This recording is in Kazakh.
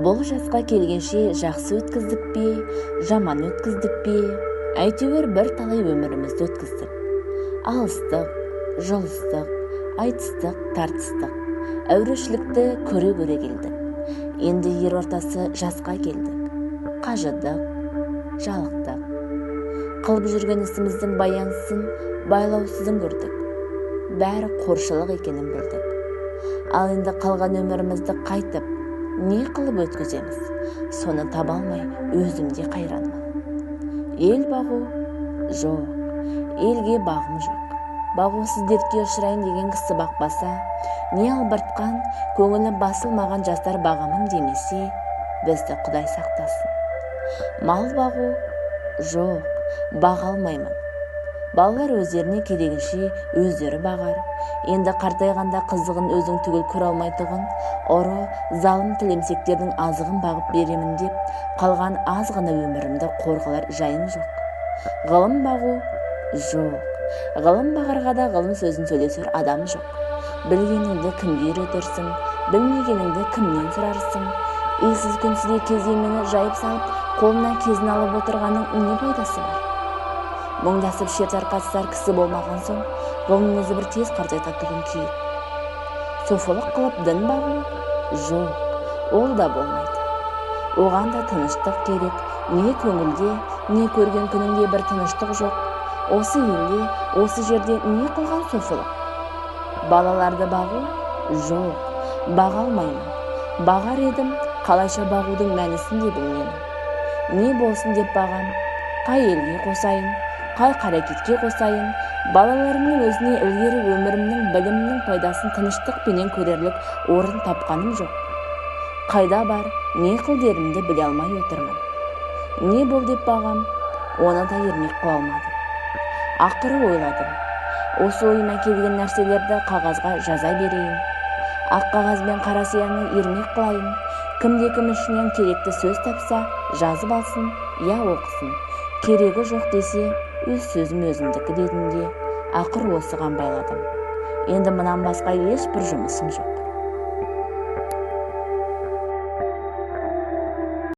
Бұл жасқа келгенше жақсы өткіздік пе, жаман өткіздік пе, әйтеуір бір талай өмірімізді өткіздік. Алыстық, жұлыстық, айтыстық, тартыстық, әурешілікті көре-көре келдік. Енді ер ортасы жасқа келдік. Қажыдық, жалықтық. Қылып жүрген ісіміздің баянсын, байлаусызын көрдік. Бәрі қоршылық екенін білдік. Ал енді қалған өмірімізді қайтып, не қылып өткіземіз? Соны таба алмай өзімде қайранмын. Ел бағу? Жоқ. Елге бағым жоқ. Бағусыз дертке ұшырайын деген кісі бақпаса, не албыртқан, көңілі басылмаған жастар бағамын демесе, бізді Құдай сақтасын. Мал бағу? Жоқ. Баға алмаймын. Балалар өздеріне керегінше өздері бағар. Енді қартайғанда қызығын өзің түгіл көре алмайтұғын, ұры, залым тілемсектердің азығын бағып беремін деп, қалған аз ғана өмірімді қорғалар жайым жоқ. Ғылым бағу? Жоқ. Ғылым бағарға да ғылым сөзін сөйлесер адам жоқ. Білгеніңді кімге үйретерсің, білмегеніңді кімнен сұрарсың? Үйсіз күнсізге кеземені жайып салып, қолына кезін алып отырғанның не пайдасы бар? Мұңдасып шер тарқатысар кісі болмаған соң, ғылым өзі бір тез қартайтатұғын күйік. Софылық қылып дін бағу? Жоқ, ол да болмайды. Оған да тыныштық керек, не көңілде, не көрген күнінде бір тыныштық жоқ. Осы елде, осы жерде не қылған софылық? Балаларды бағу? Жоқ, баға алмаймын. Бағар едім, қалайша бағудың мәнісін де білмеймін. Не болсын деп бағам, қай елге қосайын, қай қарекетке қосайын, балаларымның өзіне ілгері өмірімнің, білімнің пайдасын тыныштықпенен көрерлік орын тапқаным жоқ. Қайда бар, не қыл дерімді біле алмай отырмын. Не бол деп бағам, оны да ермек қыла алмадым. Ақыры ойладым. Осы ойыма келген нәрселерді қағазға жаза берейін. Ақ қағаз бен қара сияны ермек қылайын. Кімде-кім ішінен керекті сөз тапса, жазып алсын, я оқысын. Керегі жоқ десе, өз сөзім өзімдікі дедім де, ақыр осыған байладым. Енді мұнан басқа ешбір жұмысым жоқ.